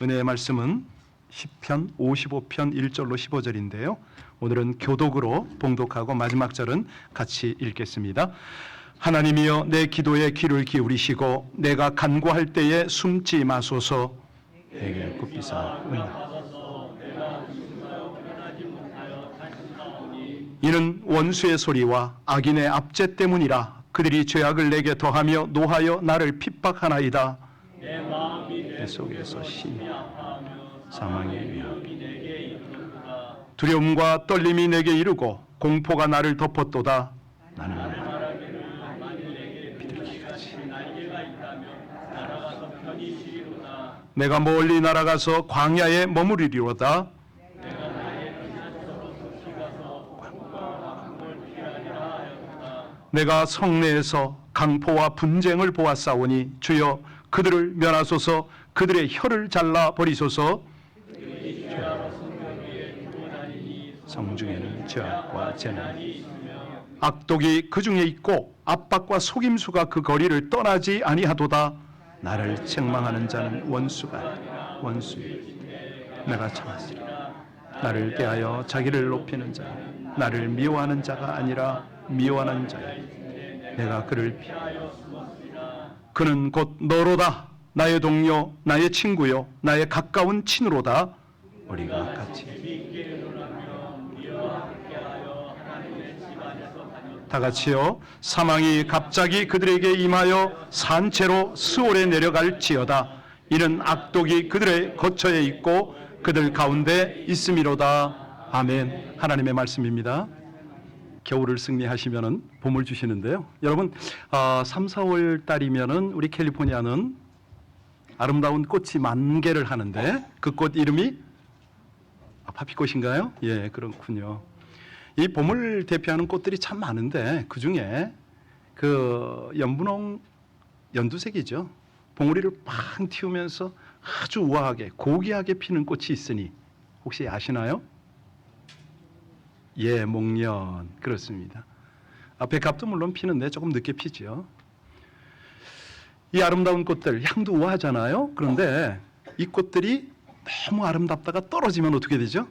은혜의 말씀은 시편 55편 1절로 15절인데요. 오늘은 교독으로 봉독하고 마지막 절은 같이 읽겠습니다. 하나님이여 내 기도에 귀를 기울이시고 내가 간구할 때에 숨지 마소서. 내게 굽히사 이는 원수의 소리와 악인의 압제 때문이라. 그들이 죄악을 내게 더하며 노하여 나를 핍박하나이다. 내 속에서 심히 사망의 위협이 두려움과 떨림이 내게 이르고 공포가 나를 덮었도다. 나는 비둘기같이 내가 멀리 날아가서 광야에 머무르리로다. 내가 성내에서 강포와 분쟁을 보았사오니 주여 그들을 멸하소서. 그들의 혀를 잘라 버리소서. 성중에는 죄악과 재난 악독이 그 중에 있고 압박과 속임수가 그 거리를 떠나지 아니하도다. 나를 책망하는 자는 원수가 원수. 내가 참았으리라. 나를 대하여 자기를 높이는 자, 나를 미워하는 자가 아니라 미워하는 자야. 내가 그를 피하여 그는 곧 너로다. 나의 동료, 나의 친구요, 나의 가까운 친으로다. 우리가 같이 다 같이요. 사망이 갑자기 그들에게 임하여 산채로 스올에 내려갈지어다. 이는 악독이 그들의 거처에 있고 그들 가운데 있음이로다. 아멘. 하나님의 말씀입니다. 겨울을 승리하시면은 봄을 주시는데요. 여러분, 3, 4월 달이면은 우리 캘리포니아는 아름다운 꽃이 만개를 하는데 그 꽃 이름이 파피꽃인가요? 예, 그렇군요. 이 봄을 대표하는 꽃들이 참 많은데 그 중에 그 연분홍 연두색이죠. 봉우리를 팡 틔우면서 아주 우아하게 고귀하게 피는 꽃이 있으니 혹시 아시나요? 예, 목련. 그렇습니다. 백합도 물론 피는데 조금 늦게 피죠. 이 아름다운 꽃들, 향도 우아하잖아요. 그런데 이 꽃들이 너무 아름답다가 떨어지면 어떻게 되죠?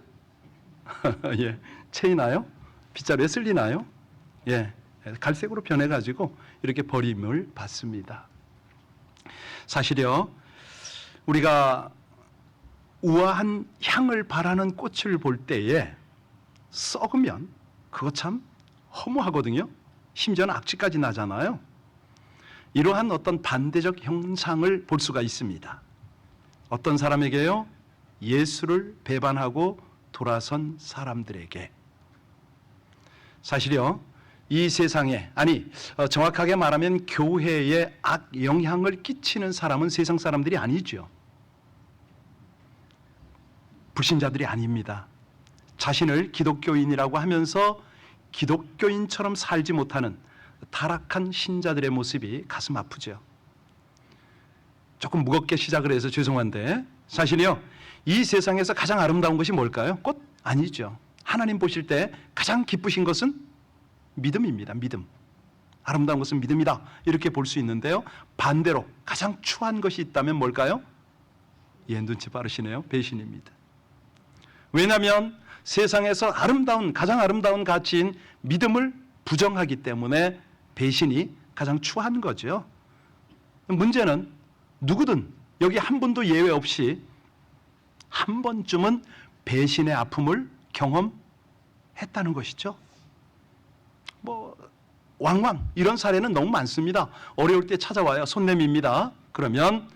예, 채이나요? 빗자루에 쓸리나요? 예, 갈색으로 변해가지고 이렇게 버림을 받습니다. 사실요, 우리가 우아한 향을 바라는 꽃을 볼 때에 썩으면 그거 참 허무하거든요. 심지어는 악취까지 나잖아요. 이러한 어떤 반대적 형상을 볼 수가 있습니다. 어떤 사람에게요? 예수를 배반하고 돌아선 사람들에게. 사실요, 이 세상에, 아니 정확하게 말하면 교회에 악영향을 끼치는 사람은 세상 사람들이 아니죠. 불신자들이 아닙니다. 자신을 기독교인이라고 하면서 기독교인처럼 살지 못하는 타락한 신자들의 모습이 가슴 아프죠. 조금 무겁게 시작을 해서 죄송한데 사실이요, 이 세상에서 가장 아름다운 것이 뭘까요? 꽃? 아니죠. 하나님 보실 때 가장 기쁘신 것은 믿음입니다. 믿음. 아름다운 것은 믿음이다. 이렇게 볼 수 있는데요. 반대로 가장 추한 것이 있다면 뭘까요? 예, 눈치 빠르시네요. 배신입니다. 왜냐하면 세상에서 가장 아름다운 가치인 믿음을 부정하기 때문에 배신이 가장 추한 거죠. 문제는 누구든 여기 한 분도 예외 없이 한 번쯤은 배신의 아픔을 경험했다는 것이죠. 왕왕 이런 사례는 너무 많습니다. 어려울 때 찾아와요. 손 내밉니다. 그러면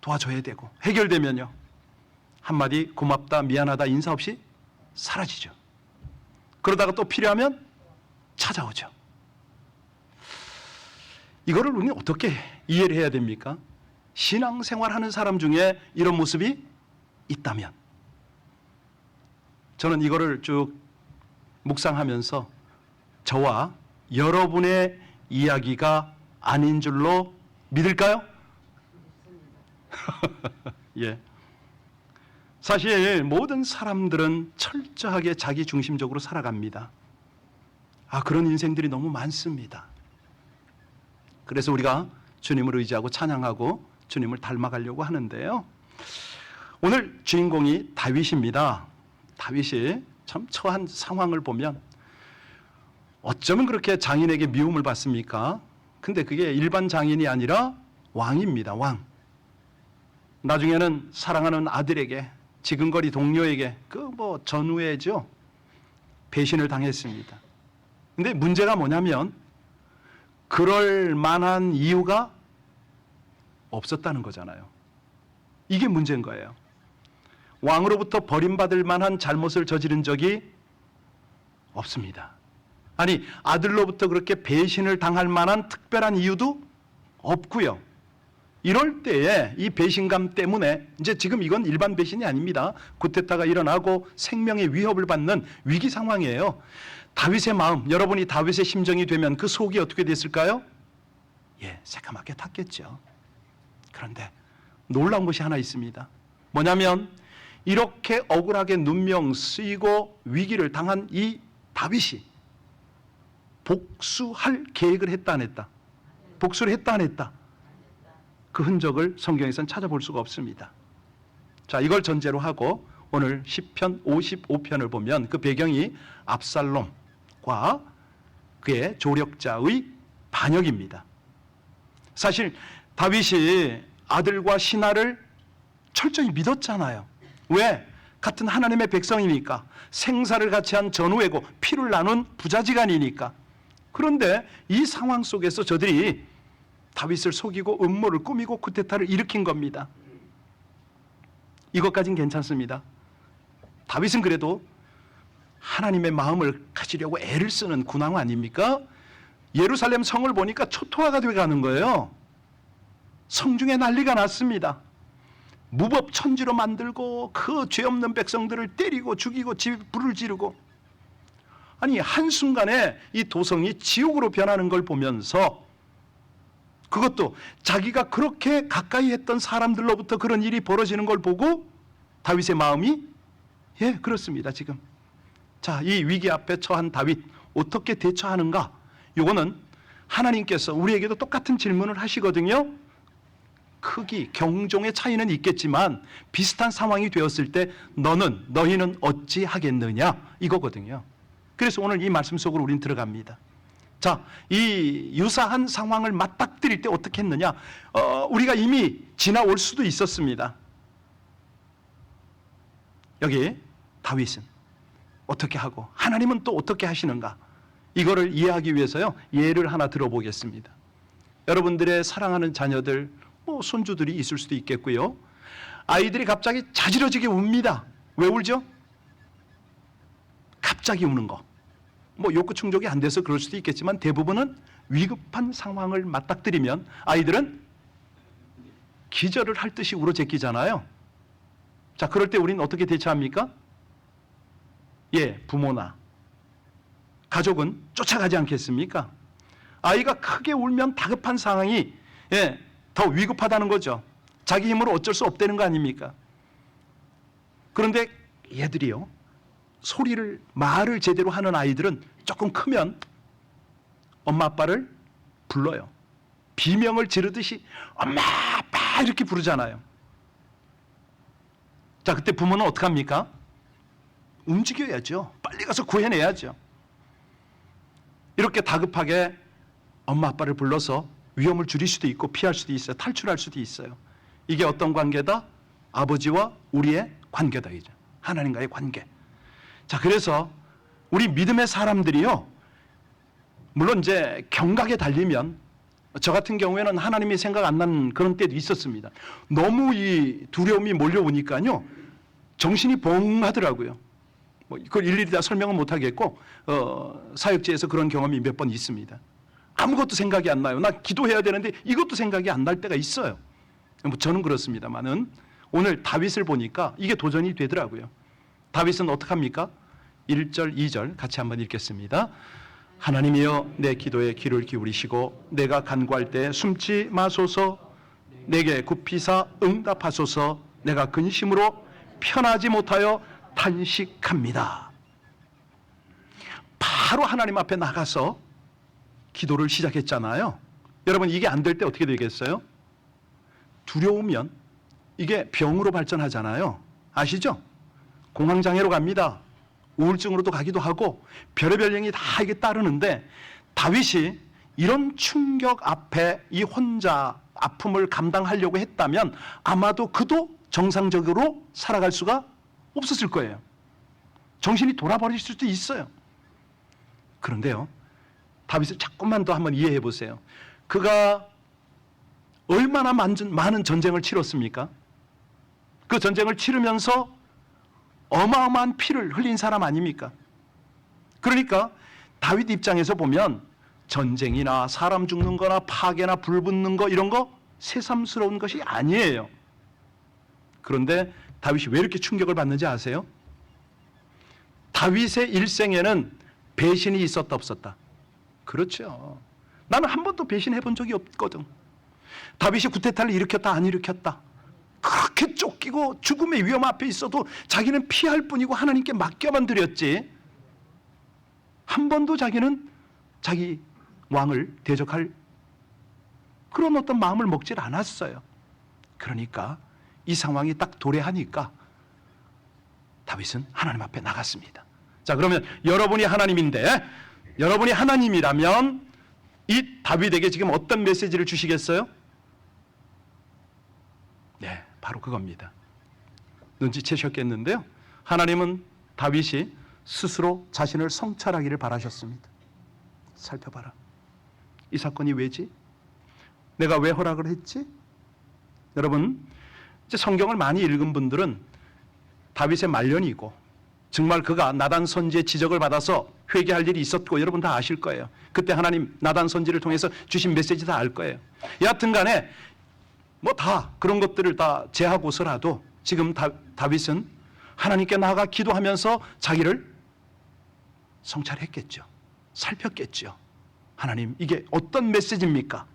도와줘야 되고 해결되면요, 한마디 고맙다 미안하다 인사 없이 사라지죠. 그러다가 또 필요하면 찾아오죠. 이거를 우리는 어떻게 이해를 해야 됩니까? 신앙생활하는 사람 중에 이런 모습이 있다면, 저는 이거를 쭉 묵상하면서 저와 여러분의 이야기가 아닌 줄로 믿을까요? 예. 사실 모든 사람들은 철저하게 자기 중심적으로 살아갑니다. 그런 인생들이 너무 많습니다. 그래서 우리가 주님을 의지하고 찬양하고 주님을 닮아가려고 하는데요. 오늘 주인공이 다윗입니다. 다윗이 참 처한 상황을 보면 어쩌면 그렇게 장인에게 미움을 받습니까? 근데 그게 일반 장인이 아니라 왕입니다. 왕. 나중에는 사랑하는 아들에게, 지근거리 동료에게, 전우회죠, 배신을 당했습니다. 근데 문제가 뭐냐면 그럴 만한 이유가 없었다는 거잖아요. 이게 문제인 거예요. 왕으로부터 버림받을 만한 잘못을 저지른 적이 없습니다. 아니, 아들로부터 그렇게 배신을 당할 만한 특별한 이유도 없고요. 이럴 때에 이 배신감 때문에, 이제 지금 이건 일반 배신이 아닙니다. 쿠데타가 일어나고 생명의 위협을 받는 위기 상황이에요. 다윗의 마음, 여러분이 다윗의 심정이 되면 그 속이 어떻게 됐을까요? 새까맣게 탔겠죠. 그런데 놀라운 것이 하나 있습니다. 뭐냐면 이렇게 억울하게 눈명 쓰이고 위기를 당한 이 다윗이 복수할 계획을 했다 안 했다? 복수를 했다 안 했다? 그 흔적을 성경에서는 찾아볼 수가 없습니다. 자, 이걸 전제로 하고 오늘 시편 55편을 보면 그 배경이 압살롬과 그의 조력자의 반역입니다. 사실 다윗이 아들과 신하를 철저히 믿었잖아요. 왜? 같은 하나님의 백성이니까, 생사를 같이 한 전우회고 피를 나눈 부자지간이니까. 그런데 이 상황 속에서 저들이 다윗을 속이고 음모를 꾸미고 쿠데타를 일으킨 겁니다. 이것까진 괜찮습니다. 다윗은 그래도 하나님의 마음을 가지려고 애를 쓰는 군왕 아닙니까? 예루살렘 성을 보니까 초토화가 돼가는 거예요. 성중에 난리가 났습니다. 무법천지로 만들고 그 죄 없는 백성들을 때리고 죽이고 집에 불을 지르고, 아니 한순간에 이 도성이 지옥으로 변하는 걸 보면서, 그것도 자기가 그렇게 가까이 했던 사람들로부터 그런 일이 벌어지는 걸 보고 다윗의 마음이 그렇습니다. 지금 자, 이 위기 앞에 처한 다윗 어떻게 대처하는가? 이거는 하나님께서 우리에게도 똑같은 질문을 하시거든요. 크기, 경종의 차이는 있겠지만 비슷한 상황이 되었을 때 너희는 어찌 하겠느냐, 이거거든요. 그래서 오늘 이 말씀 속으로 우린 들어갑니다. 자, 이 유사한 상황을 맞닥뜨릴 때 어떻게 했느냐? 우리가 이미 지나올 수도 있었습니다. 여기 다윗은 어떻게 하고 하나님은 또 어떻게 하시는가? 이거를 이해하기 위해서요, 예를 하나 들어보겠습니다. 여러분들의 사랑하는 자녀들, 손주들이 있을 수도 있겠고요. 아이들이 갑자기 자지러지게 웁니다. 왜 울죠? 갑자기 우는 거. 욕구 충족이 안 돼서 그럴 수도 있겠지만 대부분은 위급한 상황을 맞닥뜨리면 아이들은 기절을 할 듯이 울어 제끼잖아요. 자, 그럴 때 우리는 어떻게 대처합니까? 부모나 가족은 쫓아가지 않겠습니까? 아이가 크게 울면 다급한 상황이 더 위급하다는 거죠. 자기 힘으로 어쩔 수 없다는 거 아닙니까? 그런데 얘들이요, 말을 제대로 하는 아이들은 조금 크면 엄마 아빠를 불러요. 비명을 지르듯이 엄마 아빠 이렇게 부르잖아요. 자, 그때 부모는 어떻게 합니까? 움직여야죠. 빨리 가서 구해내야죠. 이렇게 다급하게 엄마 아빠를 불러서 위험을 줄일 수도 있고 피할 수도 있어요. 탈출할 수도 있어요. 이게 어떤 관계다? 아버지와 우리의 관계다, 이제 하나님과의 관계. 자, 그래서 우리 믿음의 사람들이요, 물론 이제 경각에 달리면, 저 같은 경우에는 하나님이 생각 안 나는 그런 때도 있었습니다. 너무 이 두려움이 몰려오니까요, 정신이 벙하더라고요. 그걸 일일이 다 설명은 못 하겠고, 사역지에서 그런 경험이 몇 번 있습니다. 아무것도 생각이 안 나요. 나 기도해야 되는데 이것도 생각이 안 날 때가 있어요. 저는 그렇습니다만은 오늘 다윗을 보니까 이게 도전이 되더라고요. 다윗은 어떻게 합니까? 1절, 2절 같이 한번 읽겠습니다. 하나님이여, 내 기도에 귀를 기울이시고 내가 간구할 때 숨지 마소서. 내게 굽히사 응답하소서. 내가 근심으로 편하지 못하여 탄식합니다. 바로 하나님 앞에 나가서 기도를 시작했잖아요. 여러분, 이게 안 될 때 어떻게 되겠어요? 두려우면 이게 병으로 발전하잖아요. 아시죠? 공황장애로 갑니다. 우울증으로도 가기도 하고 별의별 병이 다 이게 따르는데, 다윗이 이런 충격 앞에 이 혼자 아픔을 감당하려고 했다면 아마도 그도 정상적으로 살아갈 수가 없었을 거예요. 정신이 돌아버릴 수도 있어요. 그런데요, 다윗을 조금만 더 한번 이해해 보세요. 그가 얼마나 많은 전쟁을 치렀습니까? 그 전쟁을 치르면서 어마어마한 피를 흘린 사람 아닙니까? 그러니까 다윗 입장에서 보면 전쟁이나 사람 죽는 거나 파괴나 불 붙는 거 이런 거 새삼스러운 것이 아니에요. 그런데 다윗이 왜 이렇게 충격을 받는지 아세요? 다윗의 일생에는 배신이 있었다 없었다? 그렇죠. 나는 한 번도 배신해 본 적이 없거든. 다윗이 구테타를 일으켰다 안 일으켰다? 그렇게 쫓기고 죽음의 위험 앞에 있어도 자기는 피할 뿐이고 하나님께 맡겨만 드렸지, 한 번도 자기는 자기 왕을 대적할 그런 어떤 마음을 먹질 않았어요. 그러니까 이 상황이 딱 도래하니까 다윗은 하나님 앞에 나갔습니다. 자, 그러면 여러분이 하나님인데, 여러분이 하나님이라면 이 다윗에게 지금 어떤 메시지를 주시겠어요? 네, 바로 그겁니다. 눈치채셨겠는데요, 하나님은 다윗이 스스로 자신을 성찰하기를 바라셨습니다. 살펴봐라. 이 사건이 왜지? 내가 왜 허락을 했지? 여러분, 이제 성경을 많이 읽은 분들은 다윗의 말년이고 정말 그가 나단 선지의 지적을 받아서 회개할 일이 있었고 여러분 다 아실 거예요. 그때 하나님 나단 선지를 통해서 주신 메시지 다 알 거예요. 여하튼 간에 뭐 다 그런 것들을 다 제하고서라도 지금 다윗은 하나님께 나아가 기도하면서 자기를 성찰했겠죠. 살폈겠죠. 하나님, 이게 어떤 메시지입니까?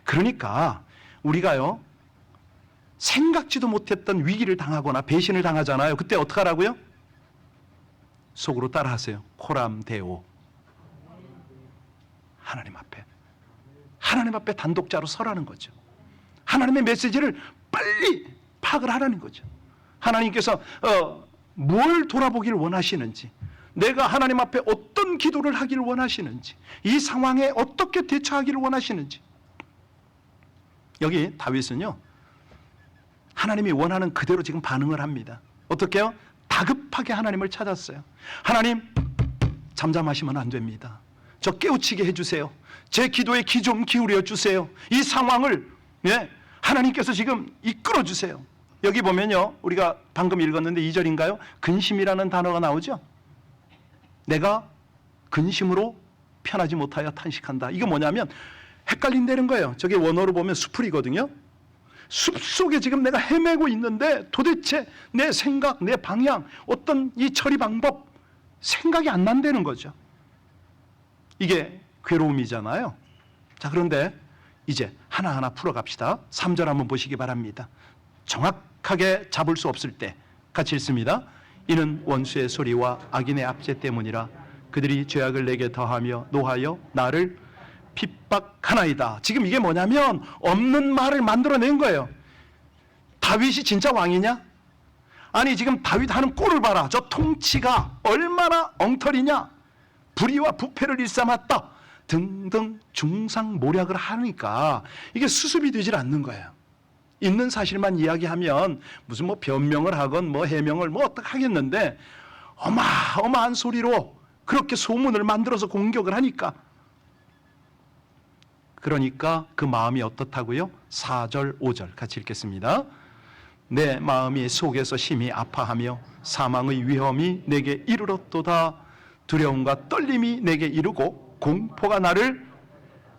그러니까 우리가요, 생각지도 못했던 위기를 당하거나 배신을 당하잖아요. 그때 어떻게 하라고요? 속으로 따라하세요. 코람데오. 하나님 앞에 단독자로 서라는 거죠. 하나님의 메시지를 빨리 파악을 하라는 거죠. 하나님께서 뭘 돌아보기를 원하시는지, 내가 하나님 앞에 어떤 기도를 하기를 원하시는지, 이 상황에 어떻게 대처하기를 원하시는지. 여기 다윗은요, 하나님이 원하는 그대로 지금 반응을 합니다. 어떻게 해요? 다급하게 하나님을 찾았어요. 하나님, 잠잠하시면 안 됩니다. 저 깨우치게 해주세요. 제 기도에 귀 좀 기울여 주세요. 이 상황을 하나님께서 지금 이끌어 주세요. 여기 보면요, 우리가 방금 읽었는데 2절인가요? 근심이라는 단어가 나오죠. 내가 근심으로 편하지 못하여 탄식한다. 이거 뭐냐면 헷갈린다는 거예요. 저게 원어로 보면 수풀이거든요. 숲속에 지금 내가 헤매고 있는데 도대체 내 생각, 내 방향, 어떤 이 처리 방법 생각이 안 난다는 거죠. 이게 괴로움이잖아요. 자, 그런데 이제 하나하나 풀어갑시다. 3절 한번 보시기 바랍니다. 정확하게 잡을 수 없을 때 같이 읽습니다. 이는 원수의 소리와 악인의 압제 때문이라. 그들이 죄악을 내게 더하며 노하여 나를 핍박하나이다. 지금 이게 뭐냐면 없는 말을 만들어낸 거예요. 다윗이 진짜 왕이냐? 아니, 지금 다윗 하는 꼴을 봐라. 저 통치가 얼마나 엉터리냐? 불의와 부패를 일삼았다 등등 중상모략을 하니까 이게 수습이 되질 않는 거예요. 있는 사실만 이야기하면 무슨 뭐 변명을 하건 뭐 해명을 뭐 어떻게 하겠는데, 어마어마한 소리로 그렇게 소문을 만들어서 공격을 하니까, 그러니까 그 마음이 어떻다고요? 4절 5절 같이 읽겠습니다. 내 마음이 속에서 심히 아파하며 사망의 위험이 내게 이르렀도다. 두려움과 떨림이 내게 이르고 공포가 나를,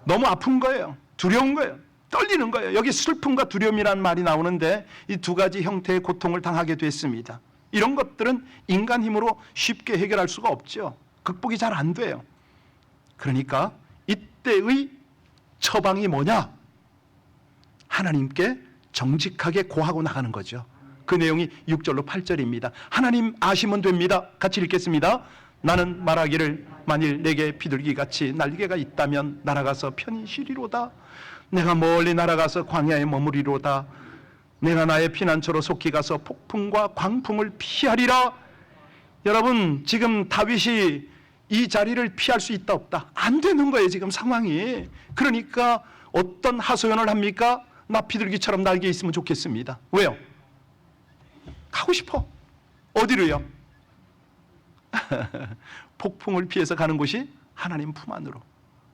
너무 아픈 거예요. 두려운 거예요. 떨리는 거예요. 여기 슬픔과 두려움이라는 말이 나오는데 이 두 가지 형태의 고통을 당하게 됐습니다. 이런 것들은 인간 힘으로 쉽게 해결할 수가 없죠. 극복이 잘 안 돼요. 그러니까 이때의 처방이 뭐냐? 하나님께 정직하게 고하고 나가는 거죠. 그 내용이 6절로 8절입니다. 하나님 아시면 됩니다. 같이 읽겠습니다. 나는 말하기를 만일 내게 비둘기같이 날개가 있다면 날아가서 편히 쉬리로다. 내가 멀리 날아가서 광야에 머무리로다. 내가 나의 피난처로 속히 가서 폭풍과 광풍을 피하리라. 여러분, 지금 다윗이 이 자리를 피할 수 있다 없다? 안 되는 거예요, 지금 상황이. 그러니까 어떤 하소연을 합니까? 나 비둘기처럼 날개 있으면 좋겠습니다. 왜요? 가고 싶어. 어디로요? 폭풍을 피해서 가는 곳이 하나님 품 안으로.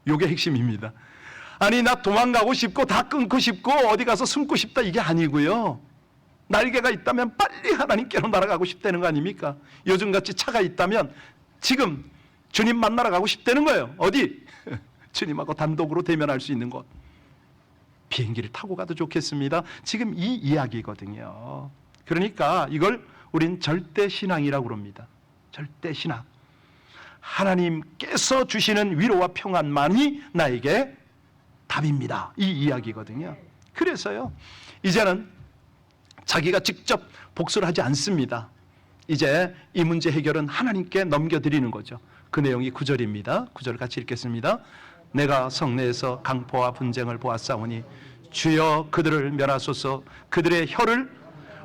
이게 핵심입니다. 아니, 나 도망가고 싶고 다 끊고 싶고 어디 가서 숨고 싶다, 이게 아니고요. 날개가 있다면 빨리 하나님께로 날아가고 싶다는 거 아닙니까? 요즘같이 차가 있다면 지금 주님 만나러 가고 싶다는 거예요. 어디? 주님하고 단독으로 대면할 수 있는 곳. 비행기를 타고 가도 좋겠습니다. 지금 이 이야기거든요. 그러니까 이걸 우린 절대신앙이라고 그럽니다. 절대신앙. 하나님께서 주시는 위로와 평안만이 나에게 답입니다. 이 이야기거든요. 그래서요, 이제는 자기가 직접 복수를 하지 않습니다. 이제 이 문제 해결은 하나님께 넘겨드리는 거죠. 그 내용이 9절입니다. 9절 같이 읽겠습니다. 내가 성내에서 강포와 분쟁을 보았사오니 주여 그들을 멸하소서. 그들의 혀를,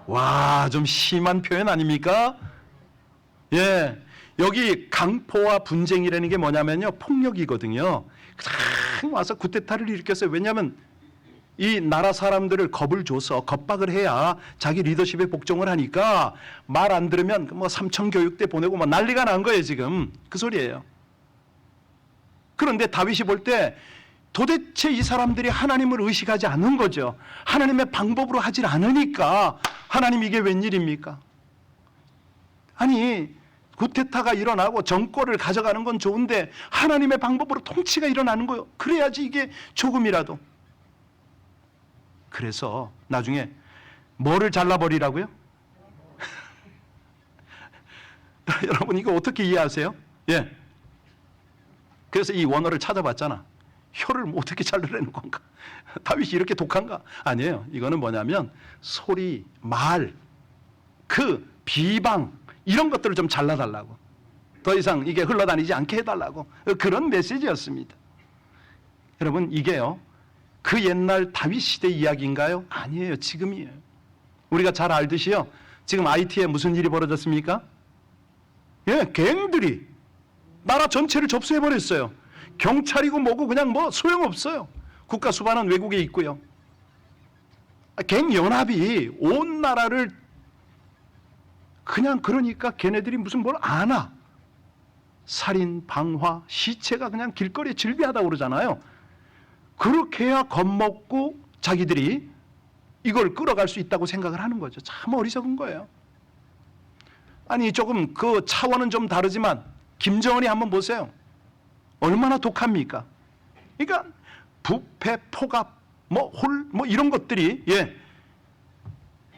와, 좀 심한 표현 아닙니까? 예, 여기 강포와 분쟁이라는 게 뭐냐면요, 폭력이거든요. 그냥 와서 쿠데타를 일으켰어요. 왜냐하면 이 나라 사람들을 겁을 줘서 겁박을 해야 자기 리더십에 복종을 하니까 말 안 들으면 뭐 삼천 교육대 보내고 뭐 난리가 난 거예요. 지금 그 소리예요. 그런데 다윗이 볼 때 도대체 이 사람들이 하나님을 의식하지 않는 거죠. 하나님의 방법으로 하질 않으니까 하나님, 이게 웬일입니까? 아니, 쿠데타가 일어나고 정권을 가져가는 건 좋은데 하나님의 방법으로 통치가 일어나는 거예요. 그래야지 이게 조금이라도. 그래서 나중에 뭐를 잘라버리라고요? 여러분, 이거 어떻게 이해하세요? 예. 그래서 이 원어를 찾아봤잖아. 혀를 뭐 어떻게 자르라는 건가? 다윗이 이렇게 독한가? 아니에요. 이거는 뭐냐면 소리, 말, 그 비방, 이런 것들을 좀 잘라달라고. 더 이상 이게 흘러다니지 않게 해달라고. 그런 메시지였습니다. 여러분, 이게요, 그 옛날 다윗 시대 이야기인가요? 아니에요. 지금이에요. 우리가 잘 알듯이요, 지금 IT에 무슨 일이 벌어졌습니까? 예, 갱들이 나라 전체를 접수해버렸어요. 경찰이고 뭐고 그냥 뭐 소용없어요. 국가 수반은 외국에 있고요. 갱연합이 온 나라를 그냥, 그러니까 걔네들이 무슨 뭘 아나. 살인, 방화, 시체가 그냥 길거리에 질비하다고 그러잖아요. 그렇게 해야 겁먹고 자기들이 이걸 끌어갈 수 있다고 생각을 하는 거죠. 참 어리석은 거예요. 아니, 조금 그 차원은 좀 다르지만 김정은이 한번 보세요. 얼마나 독합니까? 그러니까 부패, 폭압, 뭐 이런 것들이, 예,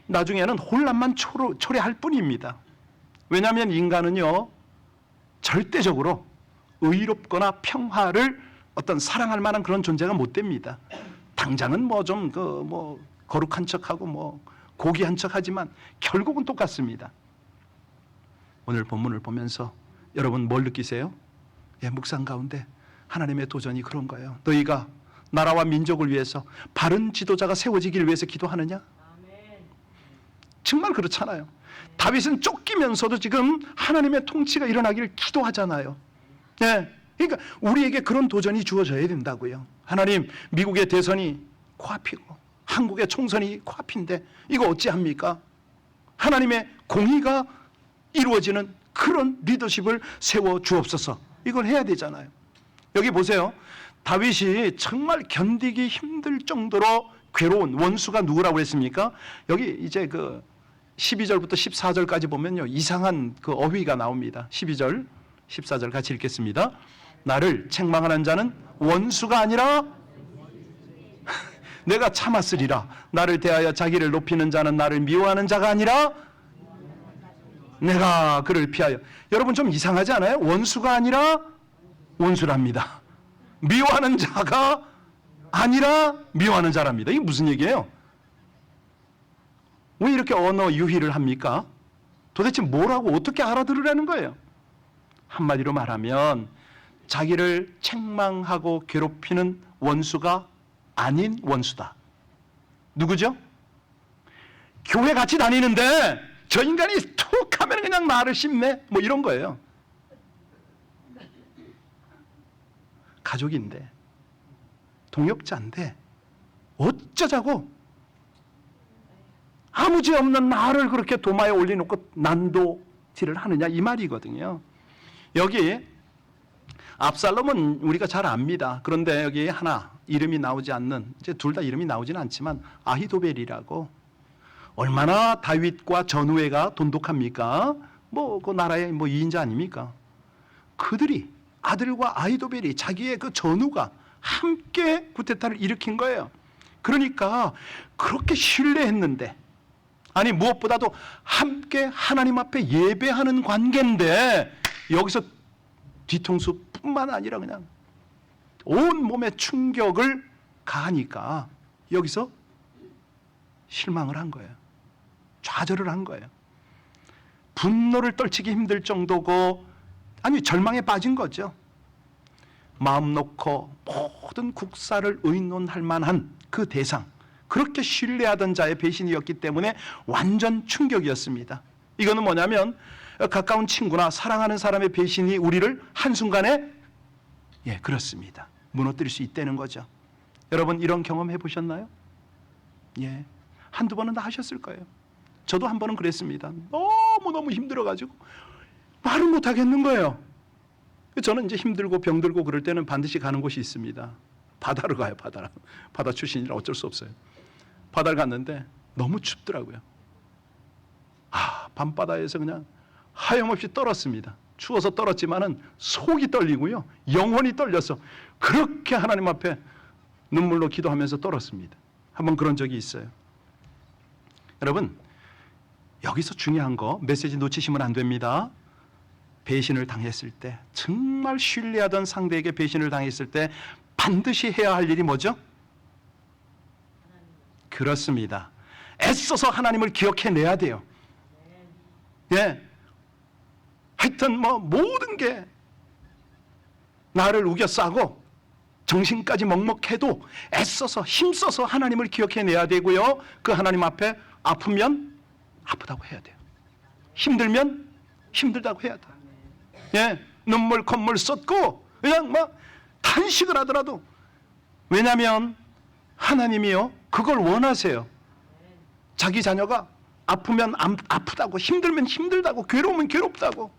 나중에는 혼란만 초래할 뿐입니다. 왜냐하면 인간은요, 절대적으로 의롭거나 평화를 어떤 사랑할 만한 그런 존재가 못 됩니다. 당장은 뭐 좀 거룩한 척하고 뭐 고귀한 척하지만 결국은 똑같습니다. 오늘 본문을 보면서 여러분 뭘 느끼세요? 예, 묵상 가운데 하나님의 도전이 그런 거예요. 너희가 나라와 민족을 위해서 바른 지도자가 세워지길 위해서 기도하느냐? 정말 그렇잖아요. 다윗은 쫓기면서도 지금 하나님의 통치가 일어나기를 기도하잖아요. 예, 그러니까 우리에게 그런 도전이 주어져야 된다고요. 하나님, 미국의 대선이 코앞이고 한국의 총선이 코앞인데 이거 어찌합니까? 하나님의 공의가 이루어지는 그런 리더십을 세워 주옵소서. 이걸 해야 되잖아요. 여기 보세요. 다윗이 정말 견디기 힘들 정도로 괴로운 원수가 누구라고 했습니까? 여기 이제 그 12절부터 14절까지 보면요, 이상한 그 어휘가 나옵니다. 12절, 14절 같이 읽겠습니다. 나를 책망하는 자는 원수가 아니라 내가 참았으리라. 나를 대하여 자기를 높이는 자는 나를 미워하는 자가 아니라 내가 그를 피하여. 여러분, 좀 이상하지 않아요? 원수가 아니라 원수랍니다. 미워하는 자가 아니라 미워하는 자랍니다. 이게 무슨 얘기예요? 왜 이렇게 언어 유희를 합니까? 도대체 뭐라고 어떻게 알아들으라는 거예요? 한마디로 말하면 자기를 책망하고 괴롭히는 원수가 아닌 원수다. 누구죠? 교회 같이 다니는데 저 인간이 툭 하면 그냥 나를 씹네, 뭐 이런 거예요. 가족인데, 동역자인데 어쩌자고 아무 죄 없는 나를 그렇게 도마에 올려놓고 난도질을 하느냐, 이 말이거든요. 여기 압살롬은 우리가 잘 압니다. 그런데 여기 하나 이름이 나오지 않는, 이제 둘 다 이름이 나오지는 않지만 아히도벨이라고, 얼마나 다윗과 전후회가 돈독합니까? 뭐 그 나라의 뭐 2인자 아닙니까? 그들이, 아들과 아히도벨이, 자기의 그 전후가 함께 쿠데타를 일으킨 거예요. 그러니까 그렇게 신뢰했는데, 아니 무엇보다도 함께 하나님 앞에 예배하는 관계인데, 여기서 뒤통수뿐만 아니라 그냥 온 몸에 충격을 가하니까 여기서 실망을 한 거예요. 좌절을 한 거예요. 분노를 떨치기 힘들 정도고, 아니 절망에 빠진 거죠. 마음 놓고 모든 국사를 의논할 만한 그 대상, 그렇게 신뢰하던 자의 배신이었기 때문에 완전 충격이었습니다. 이거는 뭐냐면 가까운 친구나 사랑하는 사람의 배신이 우리를 한순간에, 그렇습니다, 무너뜨릴 수 있다는 거죠. 여러분 이런 경험 해보셨나요? 한두 번은 다 하셨을 거예요. 저도 한 번은 그랬습니다. 너무 힘들어가지고 말을 못 하겠는 거예요. 저는 이제 힘들고 병들고 그럴 때는 반드시 가는 곳이 있습니다. 바다로 가요. 바다 출신이라 어쩔 수 없어요. 바다를 갔는데 너무 춥더라고요. 밤바다에서 그냥 하염없이 떨었습니다. 추워서 떨었지만은 속이 떨리고요, 영혼이 떨려서 그렇게 하나님 앞에 눈물로 기도하면서 떨었습니다. 한번 그런 적이 있어요. 여러분 여기서 중요한 거, 메시지 놓치시면 안 됩니다. 배신을 당했을 때, 정말 신뢰하던 상대에게 배신을 당했을 때 반드시 해야 할 일이 뭐죠? 그렇습니다. 애써서 하나님을 기억해내야 돼요. 하여튼 모든 게 나를 우겨싸고 정신까지 먹먹해도 애써서 힘써서 하나님을 기억해내야 되고요. 그 하나님 앞에 아프면 아프다고 해야 돼요. 힘들면 힘들다고 해야 돼요. 눈물 콧물 쏟고 그냥 탄식을 하더라도, 왜냐하면 하나님이요 그걸 원하세요. 자기 자녀가 아프면 아프다고, 힘들면 힘들다고, 괴로우면 괴롭다고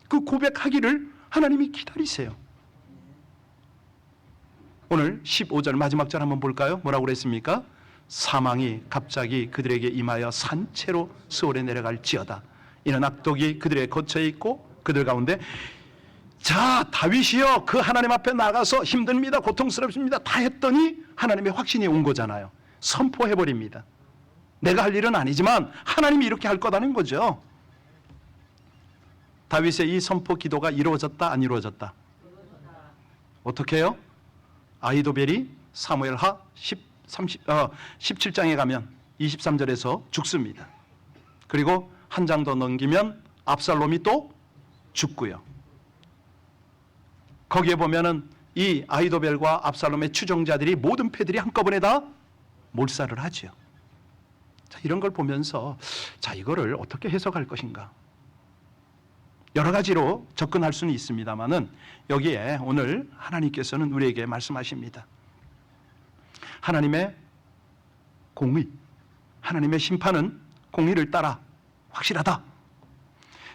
그 고백하기를 하나님이 기다리세요. 오늘 15절 마지막 절 한번 볼까요? 뭐라고 그랬습니까? 사망이 갑자기 그들에게 임하여 산채로 수월에 내려갈지어다. 이는 악독이 그들의 거처에 있고 그들 가운데, 자 다윗이요 그 하나님 앞에 나가서 힘듭니다, 고통스럽습니다 다 했더니 하나님의 확신이 온 거잖아요. 선포해버립니다. 내가 할 일은 아니지만 하나님이 이렇게 할 거다는 거죠. 다윗의 이 선포 기도가 이루어졌다, 안 이루어졌다? 어떻게 해요? 아히도벨이 사무엘하 17장에 가면 23절에서 죽습니다. 그리고 한 장 더 넘기면 압살롬이 또 죽고요. 거기에 보면은 이 아히도벨과 압살롬의 추종자들이, 모든 패들이 한꺼번에 다 몰살을 하죠. 자, 이런 걸 보면서 이거를 어떻게 해석할 것인가, 여러 가지로 접근할 수는 있습니다만은 여기에 오늘 하나님께서는 우리에게 말씀하십니다. 하나님의 공의, 하나님의 심판은 공의를 따라 확실하다.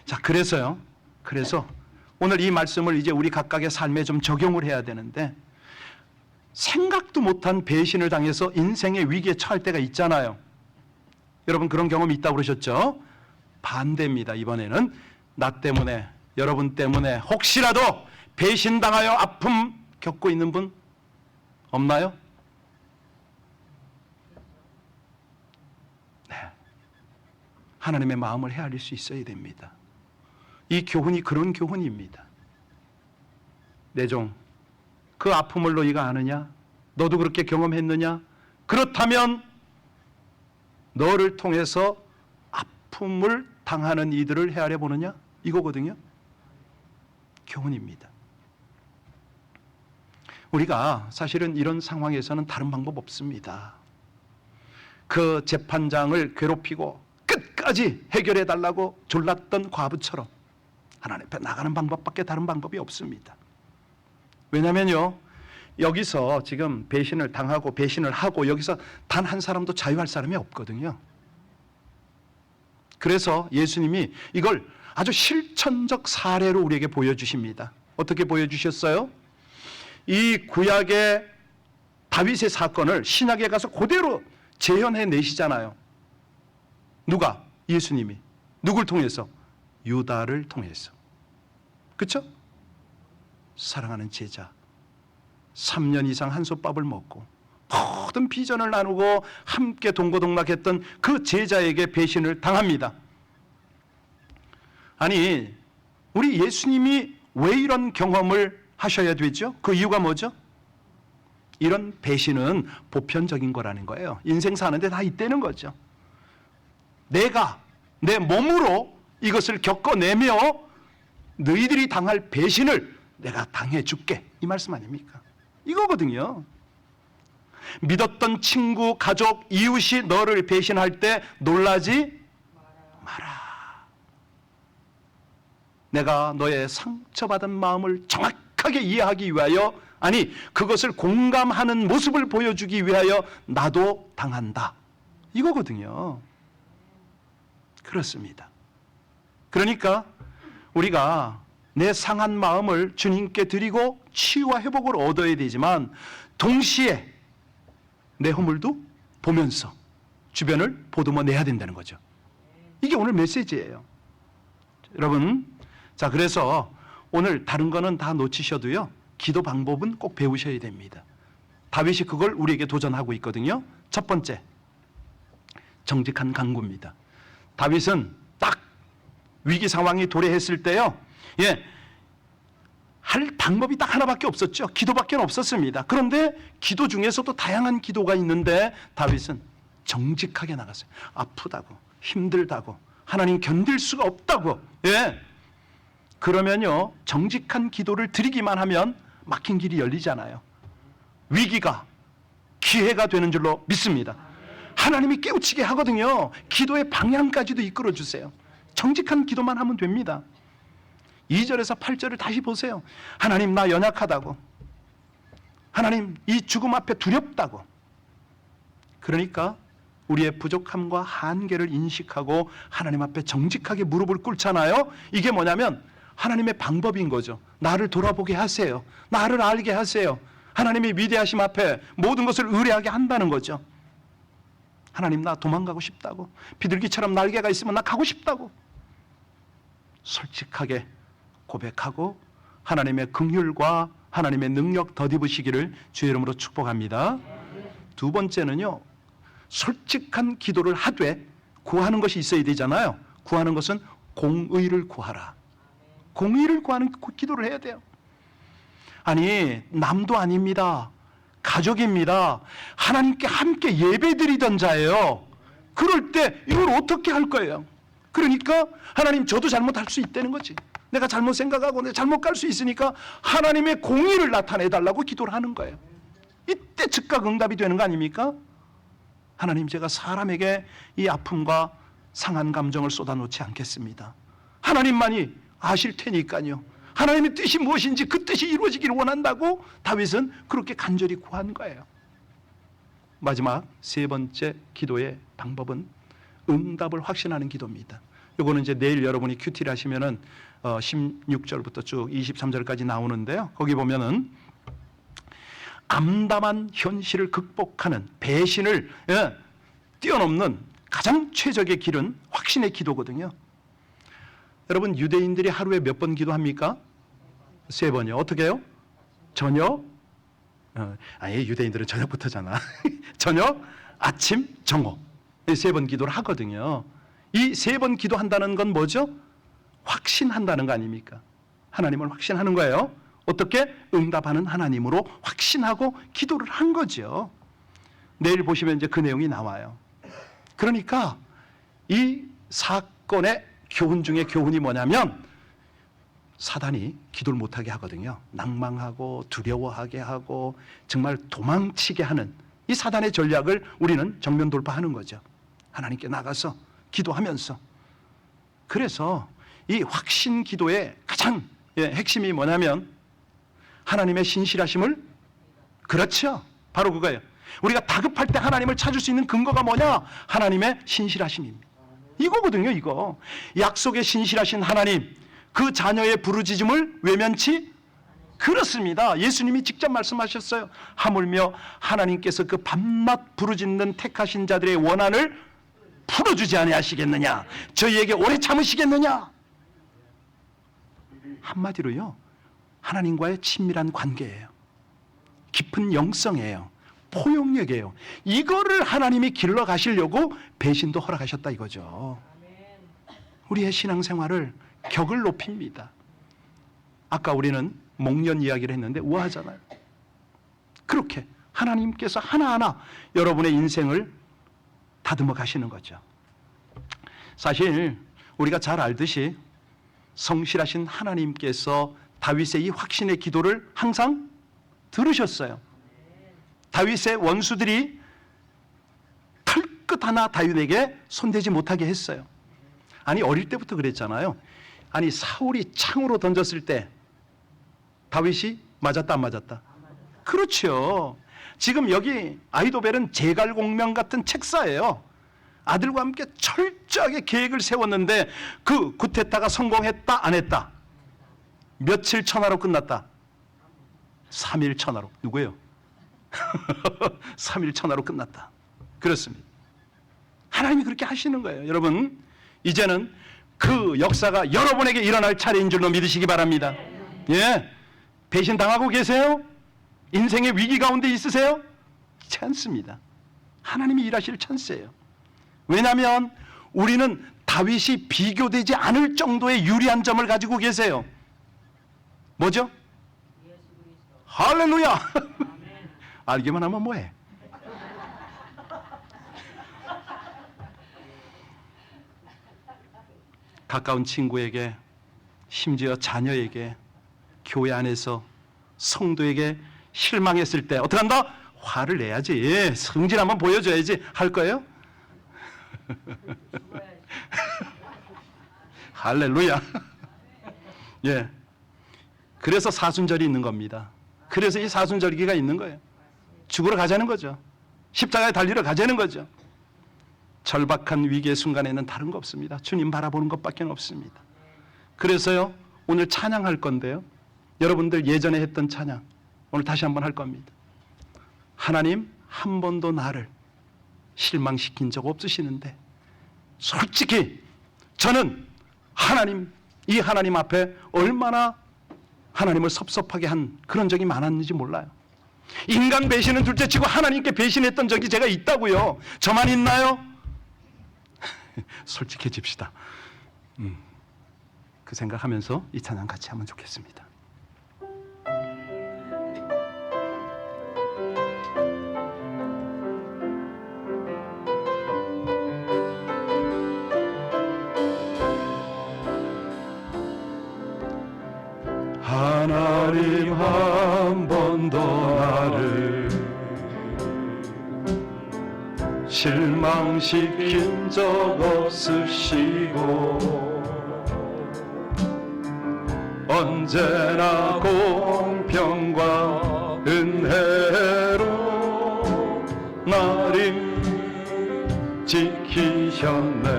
자, 그래서 오늘 이 말씀을 이제 우리 각각의 삶에 좀 적용을 해야 되는데, 생각도 못한 배신을 당해서 인생의 위기에 처할 때가 있잖아요. 여러분 그런 경험이 있다고 그러셨죠? 반대입니다. 이번에는 나 때문에, 여러분 때문에 혹시라도 배신당하여 아픔 겪고 있는 분 없나요? 네. 하나님의 마음을 헤아릴 수 있어야 됩니다. 이 교훈이 그런 교훈입니다. 내 종, 그 아픔을 너희가 아느냐? 너도 그렇게 경험했느냐? 그렇다면 너를 통해서 아픔을 당하는 이들을 헤아려 보느냐? 이거거든요. 교훈입니다. 우리가 사실은 이런 상황에서는 다른 방법 없습니다. 그 재판장을 괴롭히고 끝까지 해결해 달라고 졸랐던 과부처럼 하나님 앞에 나가는 방법밖에 다른 방법이 없습니다. 왜냐면요, 여기서 지금 배신을 당하고 배신을 하고 여기서 단 한 사람도 자유할 사람이 없거든요. 그래서 예수님이 이걸 아주 실천적 사례로 우리에게 보여주십니다. 어떻게 보여주셨어요? 이 구약의 다윗의 사건을 신약에 가서 그대로 재현해 내시잖아요. 누가? 예수님이. 누굴 통해서? 유다를 통해서. 그렇죠? 사랑하는 제자, 3년 이상 한솥밥을 먹고 모든 비전을 나누고 함께 동고동락했던 그 제자에게 배신을 당합니다. 아니, 우리 예수님이 왜 이런 경험을 하셔야 되죠? 그 이유가 뭐죠? 이런 배신은 보편적인 거라는 거예요. 인생 사는데 다 있다는 거죠. 내가 내 몸으로 이것을 겪어내며 너희들이 당할 배신을 내가 당해줄게, 이 말씀 아닙니까? 이거거든요. 믿었던 친구, 가족, 이웃이 너를 배신할 때 놀라지 마라. 내가 너의 상처받은 마음을 정확하게 이해하기 위하여, 아니 그것을 공감하는 모습을 보여주기 위하여 나도 당한다, 이거거든요. 그렇습니다. 그러니까 우리가 내 상한 마음을 주님께 드리고 치유와 회복을 얻어야 되지만 동시에 내 허물도 보면서 주변을 보듬어 내야 된다는 거죠. 이게 오늘 메시지예요. 여러분, 자, 그래서 오늘 다른 거는 다 놓치셔도요, 기도 방법은 꼭 배우셔야 됩니다. 다윗이 그걸 우리에게 도전하고 있거든요. 첫 번째, 정직한 간구입니다. 다윗은 딱 위기 상황이 도래했을 때요, 할 방법이 딱 하나밖에 없었죠. 기도밖에 없었습니다. 그런데 기도 중에서도 다양한 기도가 있는데 다윗은 정직하게 나갔어요. 아프다고, 힘들다고, 하나님 견딜 수가 없다고. 그러면요, 정직한 기도를 드리기만 하면 막힌 길이 열리잖아요. 위기가 기회가 되는 줄로 믿습니다. 하나님이 깨우치게 하거든요. 기도의 방향까지도 이끌어 주세요. 정직한 기도만 하면 됩니다. 2절에서 8절을 다시 보세요. 하나님, 나 연약하다고, 하나님 이 죽음 앞에 두렵다고. 그러니까 우리의 부족함과 한계를 인식하고 하나님 앞에 정직하게 무릎을 꿇잖아요. 이게 뭐냐면 하나님의 방법인 거죠. 나를 돌아보게 하세요. 나를 알게 하세요. 하나님의 위대하심 앞에 모든 것을 의뢰하게 한다는 거죠. 하나님, 나 도망가고 싶다고, 비둘기처럼 날개가 있으면 나 가고 싶다고 솔직하게 고백하고 하나님의 긍휼과 하나님의 능력 덧입으시기를 주의 이름으로 축복합니다. 두 번째는요, 솔직한 기도를 하되 구하는 것이 있어야 되잖아요. 구하는 것은 공의를 구하라. 공의를 구하는 기도를 해야 돼요. 아니, 남도 아닙니다. 가족입니다. 하나님께 함께 예배드리던 자예요. 그럴 때 이걸 어떻게 할 거예요? 그러니까 하나님, 저도 잘못할 수 있다는 거지. 내가 잘못 생각하고 내가 잘못 갈 수 있으니까 하나님의 공의를 나타내달라고 기도를 하는 거예요. 이때 즉각 응답이 되는 거 아닙니까? 하나님, 제가 사람에게 이 아픔과 상한 감정을 쏟아놓지 않겠습니다. 하나님만이 아실 테니까요. 하나님의 뜻이 무엇인지 그 뜻이 이루어지기를 원한다고 다윗은 그렇게 간절히 구한 거예요. 마지막 세 번째 기도의 방법은 응답을 확신하는 기도입니다. 이거는 이제 내일 여러분이 큐티를 하시면은 16절부터 쭉 23절까지 나오는데요. 거기 보면은 암담한 현실을 극복하는 배신을 뛰어넘는 가장 최적의 길은 확신의 기도거든요. 여러분, 유대인들이 하루에 몇 번 기도합니까? 3번이요. 어떻게 해요? 저녁? 아니, 유대인들은 저녁부터잖아. 저녁, 아침, 정오. 3번 기도를 하거든요. 이 3번 기도한다는 건 뭐죠? 확신한다는 거 아닙니까? 하나님을 확신하는 거예요. 어떻게? 응답하는 하나님으로 확신하고 기도를 한 거죠. 내일 보시면 이제 그 내용이 나와요. 그러니까 이 사건의 교훈 중에 교훈이 뭐냐면 사단이 기도를 못하게 하거든요. 낭망하고 두려워하게 하고 정말 도망치게 하는 이 사단의 전략을 우리는 정면 돌파하는 거죠. 하나님께 나가서 기도하면서. 그래서 이 확신 기도의 가장 핵심이 뭐냐면 하나님의 신실하심을, 그렇죠, 바로 그거예요. 우리가 다급할 때 하나님을 찾을 수 있는 근거가 뭐냐? 하나님의 신실하심입니다. 이거거든요. 이거 약속에 신실하신 하나님, 그 자녀의 부르짖음을 외면치, 그렇습니다. 예수님이 직접 말씀하셨어요. 하물며 하나님께서 그 밤낮 부르짖는 택하신 자들의 원한을 풀어주지 아니하시겠느냐? 저희에게 오래 참으시겠느냐? 한마디로요, 하나님과의 친밀한 관계예요. 깊은 영성이에요. 포용력이에요. 이거를 하나님이 길러 가시려고 배신도 허락하셨다 이거죠. 우리의 신앙생활을 격을 높입니다. 아까 우리는 목련 이야기를 했는데 우아하잖아요. 그렇게 하나님께서 하나하나 여러분의 인생을 다듬어 가시는 거죠. 사실 우리가 잘 알듯이 성실하신 하나님께서 다윗의 이 확신의 기도를 항상 들으셨어요. 다윗의 원수들이 털끝 하나 다윗에게 손대지 못하게 했어요. 아니, 어릴 때부터 그랬잖아요. 아니, 사울이 창으로 던졌을 때 다윗이 맞았다 안 맞았다? 그렇죠. 지금 여기 아히도벨은 제갈공명 같은 책사예요. 아들과 함께 철저하게 계획을 세웠는데 그 구테타가 성공했다 안 했다? 며칠 천하로 끝났다? 3일 천하로. 누구예요? 3일 천하로 끝났다. 그렇습니다. 하나님이 그렇게 하시는 거예요. 여러분, 이제는 그 역사가 여러분에게 일어날 차례인 줄로 믿으시기 바랍니다. 예, 배신당하고 계세요? 인생의 위기 가운데 있으세요? 찬스입니다. 하나님이 일하실 찬스예요. 왜냐하면 우리는 다윗이 비교되지 않을 정도의 유리한 점을 가지고 계세요. 뭐죠? 할렐루야! 알기만 하면 뭐해? 가까운 친구에게, 심지어 자녀에게, 교회 안에서 성도에게 실망했을 때 어떻게 한다? 화를 내야지. 성질 한번 보여줘야지. 할 거예요? 할렐루야. 예. 그래서 사순절이 있는 겁니다. 그래서 이 사순절기가 있는 거예요. 죽으러 가자는 거죠. 십자가에 달리러 가자는 거죠. 절박한 위기의 순간에는 다른 거 없습니다. 주님 바라보는 것밖에 없습니다. 그래서요, 오늘 찬양할 건데요, 여러분들 예전에 했던 찬양 오늘 다시 한번 할 겁니다. 하나님, 한 번도 나를 실망시킨 적 없으시는데 솔직히 저는 이 하나님 앞에 얼마나 하나님을 섭섭하게 한 그런 적이 많았는지 몰라요. 인간 배신은 둘째치고 하나님께 배신했던 적이 제가 있다고요. 저만 있나요? 솔직해집시다. 그 생각하면서 이 찬양 같이 하면 좋겠습니다. 하나님, 한 번도 나를 실망시킨 적 없으시고 언제나 공평과 은혜로 나를 지키셨네.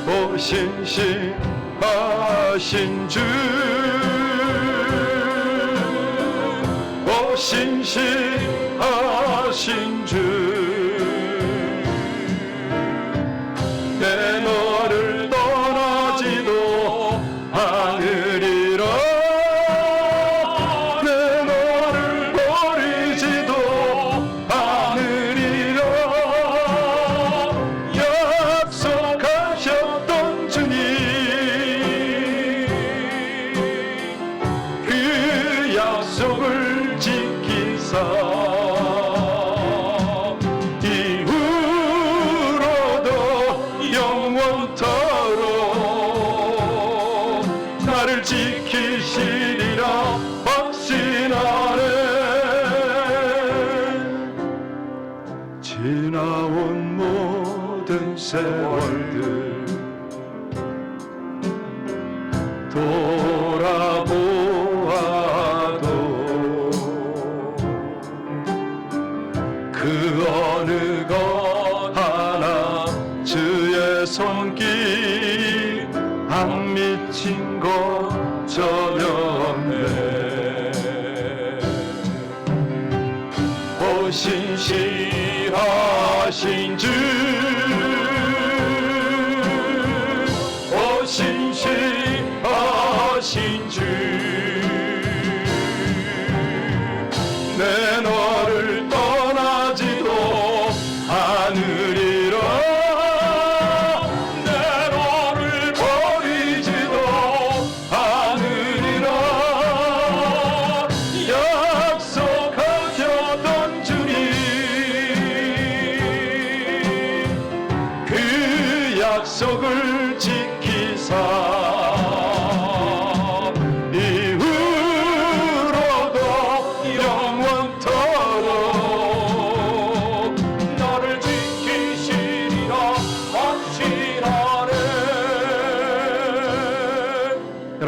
오 신실하신 주, 오 신실하신 주, 내 너를 떠나지도 않으리라. 내 너를 버리지도 않으리라. 약속하셨던 주님, 그 약속을 지키사 지키시리라 확신하네. 세월들 돌아보아도 그 어느 것 하나 주의 손길 안 미친 것 전혀 없네. 오 신실하신 주, 오 신실하신 주, 내 너를 떠나지도 않으리라. 내 너를 버리지도 않으리라. 약속하셨던 주님, 그 약속을 지키사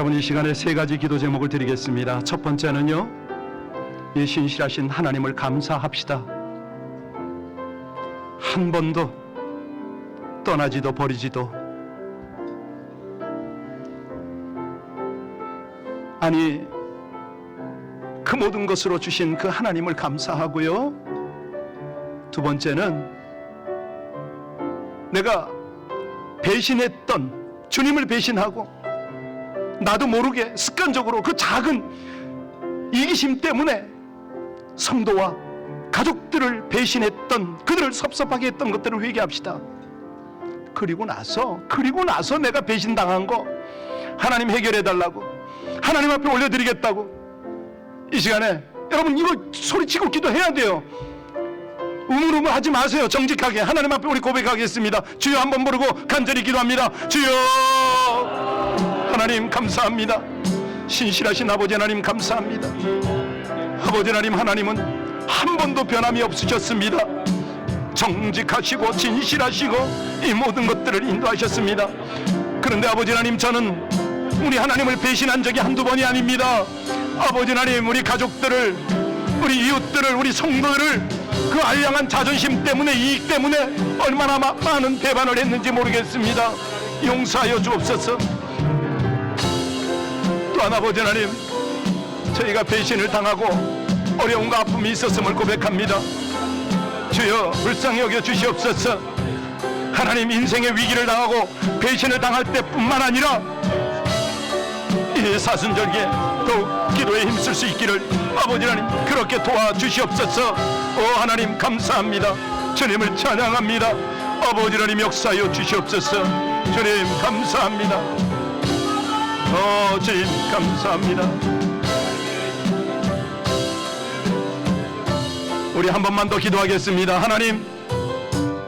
이 시간에 세 가지 기도 제목을 드리겠습니다. 첫 번째는요, 이 신실하신 하나님을 감사합시다. 한 번도 떠나지도 버리지도, 아니 그 모든 것으로 주신 그 하나님을 감사하고요. 두 번째는 내가 배신했던 주님을 배신하고 나도 모르게 습관적으로 그 작은 이기심 때문에 성도와 가족들을 배신했던, 그들을 섭섭하게 했던 것들을 회개합시다. 그리고 나서 내가 배신당한 거 하나님 해결해달라고, 하나님 앞에 올려드리겠다고. 이 시간에 여러분 이거 소리치고 기도해야 돼요. 우물우물 하지 마세요. 정직하게 하나님 앞에 우리 고백하겠습니다. 주여 한번 부르고 간절히 기도합니다. 주여 하나님 감사합니다. 신실하신 아버지 하나님 감사합니다. 아버지 하나님, 하나님은 한 번도 변함이 없으셨습니다. 정직하시고 진실하시고 이 모든 것들을 인도하셨습니다. 그런데 아버지 하나님, 저는 우리 하나님을 배신한 적이 한두 번이 아닙니다. 아버지 하나님, 우리 가족들을, 우리 이웃들을, 우리 성도들을 그 알량한 자존심 때문에, 이익 때문에 얼마나 많은 배반을 했는지 모르겠습니다. 용서하여 주옵소서. 또한 아버지 하나님, 저희가 배신을 당하고 어려움과 아픔이 있었음을 고백합니다. 주여 불쌍히 여겨 주시옵소서. 하나님, 인생의 위기를 당하고 배신을 당할 때뿐만 아니라 이 사순절기에 더욱 기도에 힘쓸 수 있기를 아버지 하나님 그렇게 도와주시옵소서. 오 하나님 감사합니다. 주님을 찬양합니다. 아버지 하나님 역사하여 주시옵소서. 주님 감사합니다. 주님 감사합니다. 우리 한 번만 더 기도하겠습니다. 하나님,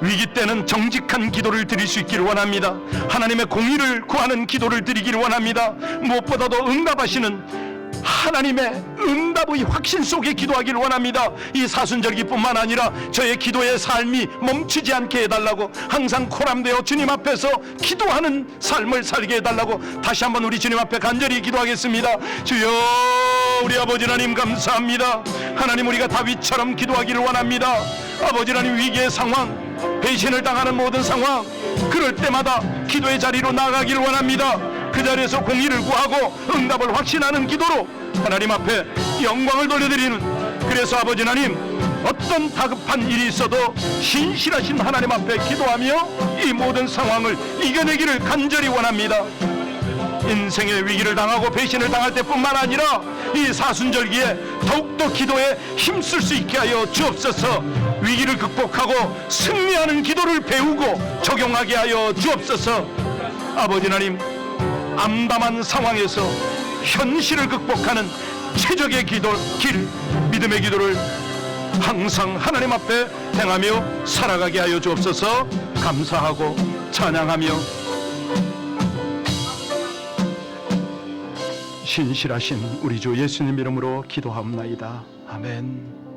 위기 때는 정직한 기도를 드릴 수 있기를 원합니다. 하나님의 공의를 구하는 기도를 드리기를 원합니다. 무엇보다도 응답하시는 하나님의 응답의 확신 속에 기도하기를 원합니다. 이 사순절기뿐만 아니라 저의 기도의 삶이 멈추지 않게 해달라고, 항상 코람되어 주님 앞에서 기도하는 삶을 살게 해달라고 다시 한번 우리 주님 앞에 간절히 기도하겠습니다. 주여 우리 아버지 하나님 감사합니다. 하나님, 우리가 다윗처럼 기도하기를 원합니다. 아버지 하나님, 위기의 상황, 배신을 당하는 모든 상황, 그럴 때마다 기도의 자리로 나가기를 원합니다. 그 자리에서 공의를 구하고 응답을 확신하는 기도로 하나님 앞에 영광을 돌려드리는, 그래서 아버지 하나님, 어떤 다급한 일이 있어도 신실하신 하나님 앞에 기도하며 이 모든 상황을 이겨내기를 간절히 원합니다. 인생의 위기를 당하고 배신을 당할 때뿐만 아니라 이 사순절기에 더욱더 기도에 힘쓸 수 있게 하여 주옵소서. 위기를 극복하고 승리하는 기도를 배우고 적용하게 하여 주옵소서. 아버지 하나님, 암담한 상황에서 현실을 극복하는 최적의 길, 믿음의 기도를 항상 하나님 앞에 행하며 살아가게 하여 주옵소서. 감사하고 찬양하며 신실하신 우리 주 예수님 이름으로 기도하옵나이다. 아멘.